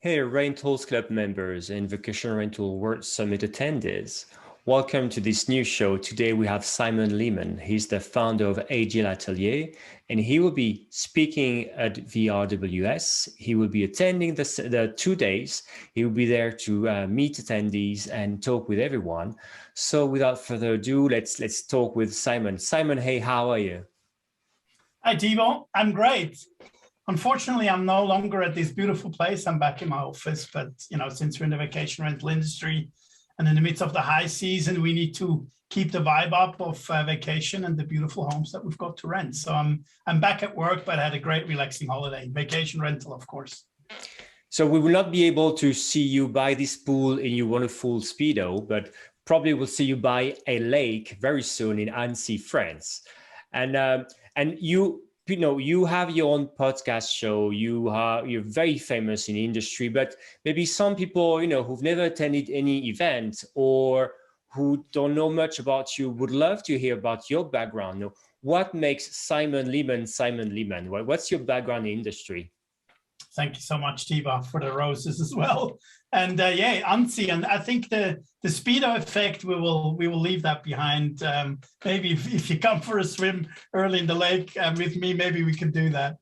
Hey, Rentals Club members and Vacation Rental World Summit attendees. Welcome to this new show. Today we have Simon Lehmann. He's the founder of AJL Atelier, and he will be speaking at VRWS. He will be attending the 2 days. He will be there to meet attendees and talk with everyone. So without further ado, let's talk with Simon. Simon, hey, how are you? Hi, Thibault. I'm great. Unfortunately, I'm no longer at this beautiful place. I'm back in my office, but since we're in the vacation rental industry and in the midst of the high season, we need to keep the vibe up of vacation and the beautiful homes that we've got to rent. So I'm back at work, but I had a great relaxing holiday. Vacation rental, of course. So we will not be able to see you by this pool in your wonderful Speedo, but probably we'll see you by a lake very soon in Annecy, France. And you have your own podcast show. You're very famous in the industry, but maybe some people, who've never attended any event or who don't know much about you would love to hear about your background. What makes Simon Lehmann? What's your background in the industry? Thank you so much, Thibault, for the roses as well. And yeah, Annecy, and I think the Speedo effect, we will leave that behind. Maybe if you come for a swim early in the lake with me, maybe we can do that.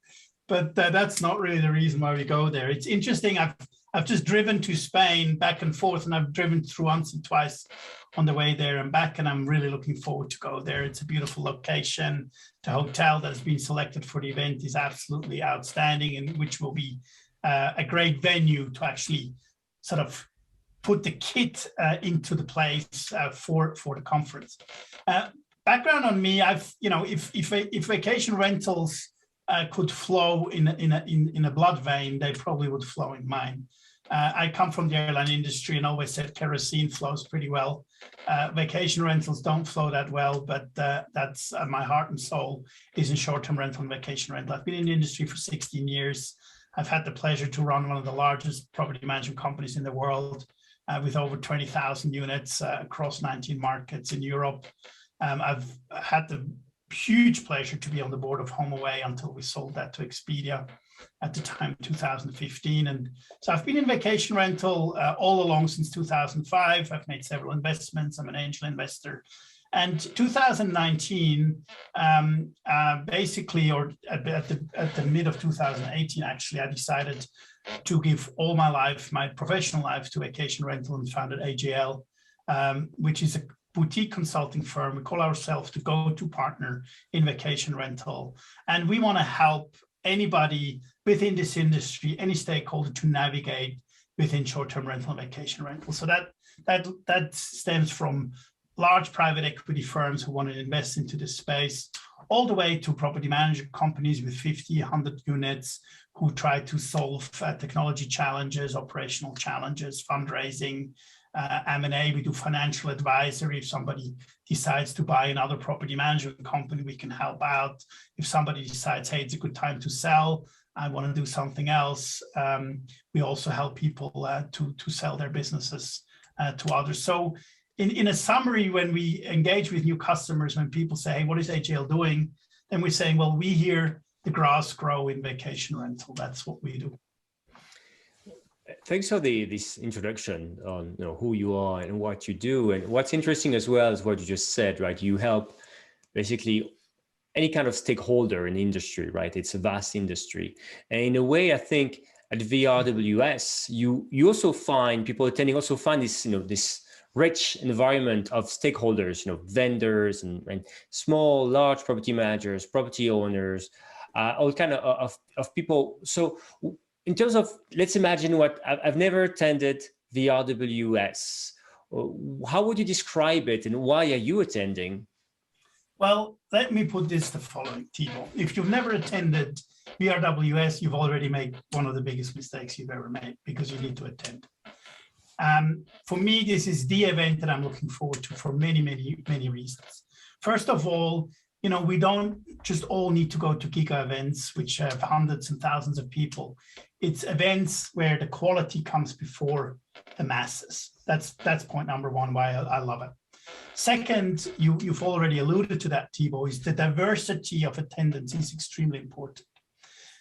But that's not really the reason why we go there. It's interesting. I've just driven to Spain back and forth, and I've driven through Annecy twice on the way there and back, and I'm really looking forward to go there. It's a beautiful location. The hotel that's been selected for the event is absolutely outstanding, and which will be a great venue to actually sort of put the kit into the place for the conference. Background on me, if vacation rentals could flow in a blood vein, they probably would flow in mine. I come from the airline industry and always said kerosene flows pretty well. Vacation rentals don't flow that well, but that's my heart and soul is in short-term rental and vacation rental. I've been in the industry for 16 years. I've had the pleasure to run one of the largest property management companies in the world with over 20,000 units across 19 markets in Europe. I've had the huge pleasure to be on the board of HomeAway until we sold that to Expedia at the time, 2015. And so I've been in vacation rental all along since 2005. I've made several investments. I'm an angel investor. And 2019, basically, or at the mid of 2018, actually, I decided to give all my life, my professional life, to vacation rental and founded AJL, which is a boutique consulting firm. We call ourselves the go-to partner in vacation rental. And we want to help anybody within this industry, any stakeholder, to navigate within short-term rental and vacation rental. So that stems from large private equity firms who want to invest into this space, all the way to property management companies with 50, 100 units who try to solve technology challenges, operational challenges, fundraising, M&A. We do financial advisory. If somebody decides to buy another property management company, we can help out. If somebody decides, hey, it's a good time to sell, I want to do something else, we also help people to sell their businesses to others. So in a summary, when we engage with new customers, when people say, hey, what is AJL doing? Then we're saying, well, we hear the grass grow in vacation rental. That's what we do. Thanks for this introduction on who you are and what you do. And what's interesting as well is what you just said, right? You help basically any kind of stakeholder in the industry, right? It's a vast industry. And in a way, I think at VRWS, you also find people attending also find this, this rich environment of stakeholders, vendors and small, large property managers, property owners, all kind of people. So in terms of, let's imagine what I've never attended VRWS. How would you describe it and why are you attending? Well, let me put this the following, Thibault. If you've never attended VRWS, you've already made one of the biggest mistakes you've ever made because you need to attend. For me, this is the event that I'm looking forward to for many, many, many reasons. First of all, we don't just all need to go to giga events, which have hundreds and thousands of people. It's events where the quality comes before the masses. That's point number one, why I love it. Second, you've already alluded to that, Thibault, is the diversity of attendance is extremely important.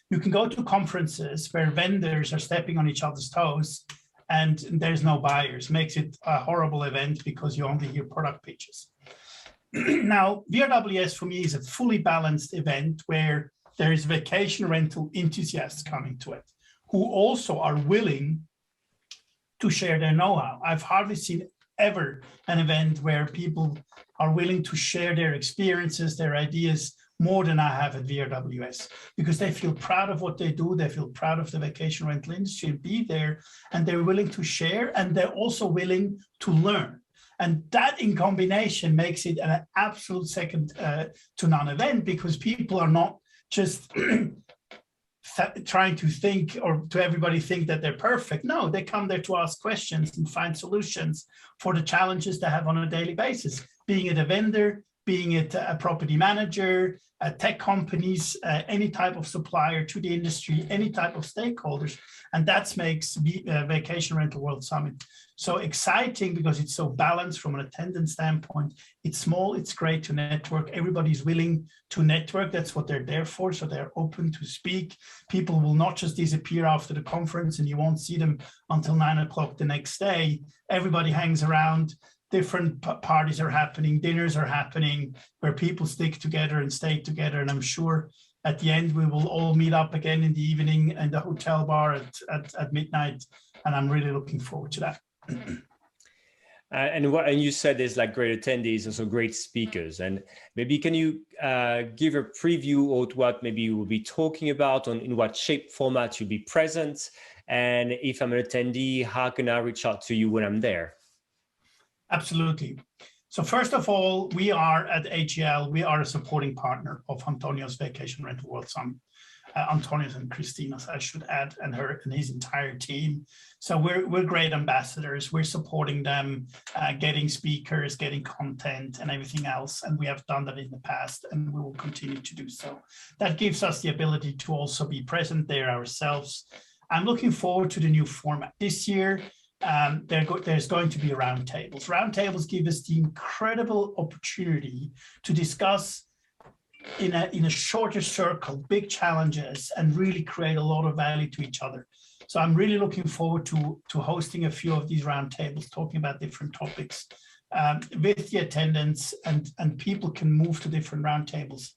You can go to conferences where vendors are stepping on each other's toes and there's no buyers. Makes it a horrible event because you only hear product pitches. Now, VRWS for me is a fully balanced event where there is vacation rental enthusiasts coming to it, who also are willing to share their know-how. I've hardly seen ever an event where people are willing to share their experiences, their ideas, more than I have at VRWS, because they feel proud of what they do. They feel proud of the vacation rental industry and be there, and they're willing to share, and they're also willing to learn. And that in combination makes it an absolute second to none event, because people are not just trying to think or to everybody think that they're perfect. No, they come there to ask questions and find solutions for the challenges they have on a daily basis, being it a vendor, being it a property manager, tech companies, any type of supplier to the industry, any type of stakeholders. And that makes Vacation Rental World Summit so exciting, because it's so balanced from an attendance standpoint. It's small, it's great to network. Everybody's willing to network. That's what they're there for. So they're open to speak. People will not just disappear after the conference and you won't see them until 9 o'clock the next day. Everybody hangs around. Different parties are happening, dinners are happening, where people stick together and stay together. And I'm sure at the end, we will all meet up again in the evening in the hotel bar at midnight. And I'm really looking forward to that. And you said there's like great attendees, also great speakers. And maybe can you give a preview of what maybe you will be talking about, on in what shape, format you'll be present? And if I'm an attendee, how can I reach out to you when I'm there? Absolutely. So first of all, we are at AJL, we are a supporting partner of Antonio's Vacation Rental World Summit. Antonio's and Christina's, I should add, and her and his entire team. So we're great ambassadors. We're supporting them, getting speakers, getting content and everything else. And we have done that in the past, and we will continue to do so. That gives us the ability to also be present there ourselves. I'm looking forward to the new format this year. There's going to be roundtables. Roundtables give us the incredible opportunity to discuss in a shorter circle, big challenges, and really create a lot of value to each other. So I'm really looking forward to hosting a few of these roundtables, talking about different topics with the attendance, and people can move to different roundtables.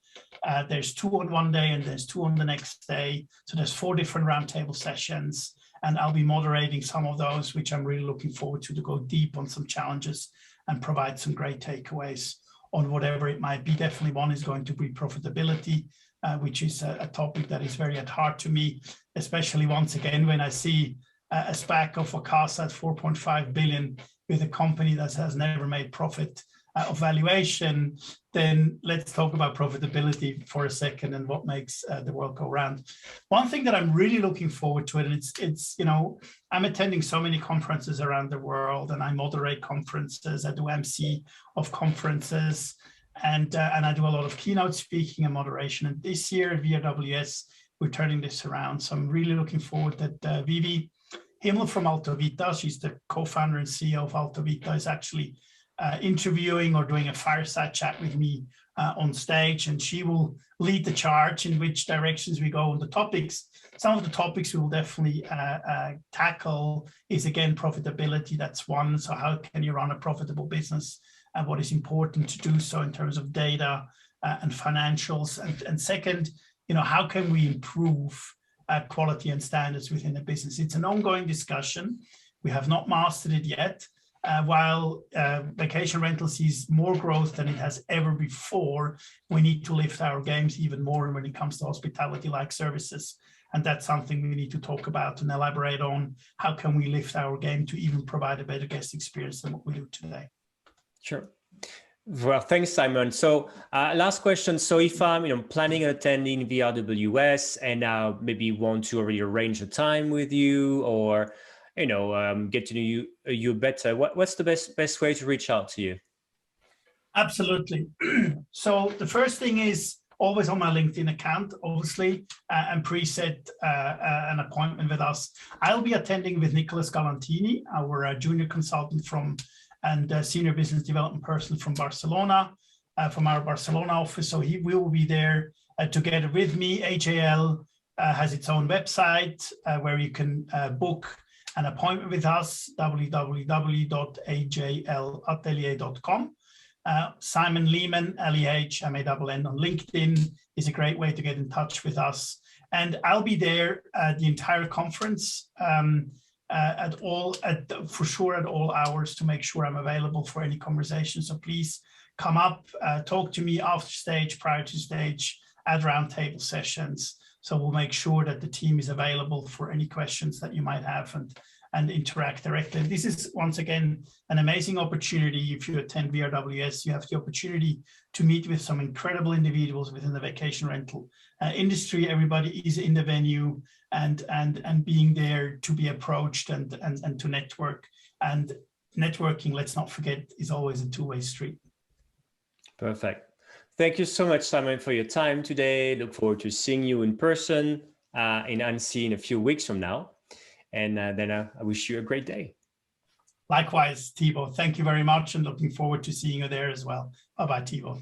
There's 2 on one day and there's 2 on the next day. So there's 4 different roundtable sessions, and I'll be moderating some of those, which I'm really looking forward to go deep on some challenges and provide some great takeaways on whatever it might be. Definitely one is going to be profitability, which is a topic that is very at heart to me, especially once again, when I see a SPAC of Casa at 4.5 billion with a company that has never made profit of valuation. Then let's talk about profitability for a second and what makes the world go round. One thing that I'm really looking forward to, and it's you know, I'm attending so many conferences around the world, and I moderate conferences, I do MC of conferences, and I do a lot of keynote speaking and moderation. And this year at VRWS, we're turning this around. So I'm really looking forward that Vivi Himmel from Altovita, she's the co-founder and CEO of Altovita, is actually interviewing or doing a fireside chat with me on stage, and she will lead the charge in which directions we go on the topics. Some of the topics we will definitely tackle is, again, profitability. That's one. So how can you run a profitable business, and what is important to do so in terms of data and financials? And second, you know, how can we improve quality and standards within the business? It's an ongoing discussion. We have not mastered it yet. While vacation rental sees more growth than it has ever before, we need to lift our games even more when it comes to hospitality-like services. And that's something we need to talk about and elaborate on. How can we lift our game to even provide a better guest experience than what we do today? Sure. Well, thanks, Simon. So last question. So if I'm planning on attending VRWS and maybe want to already arrange a time with you, or get to know you better, what's the best way to reach out to you? Absolutely. So the first thing is always on my LinkedIn account, obviously, and preset an appointment with us. I'll be attending with Nicholas Galantini, our junior consultant and senior business development person from Barcelona, from our Barcelona office. So we will be there together with me. AJL has its own website where you can book an appointment with us, www.ajlatelier.com. Simon Lehmann, Lehmann on LinkedIn is a great way to get in touch with us. And I'll be there at the entire conference for sure at all hours to make sure I'm available for any conversation. So please come up, talk to me after stage, prior to stage, at roundtable sessions. So we'll make sure that the team is available for any questions that you might have and interact directly. And this is, once again, an amazing opportunity. If you attend VRWS, you have the opportunity to meet with some incredible individuals within the vacation rental industry. Everybody is in the venue and being there to be approached and to network. And networking, let's not forget, is always a two-way street. Perfect. Thank you so much, Simon, for your time today. Look forward to seeing you in person in Annecy in a few weeks from now. And then I wish you a great day. Likewise, Thibaut. Thank you very much and looking forward to seeing you there as well. Bye-bye, Thibaut.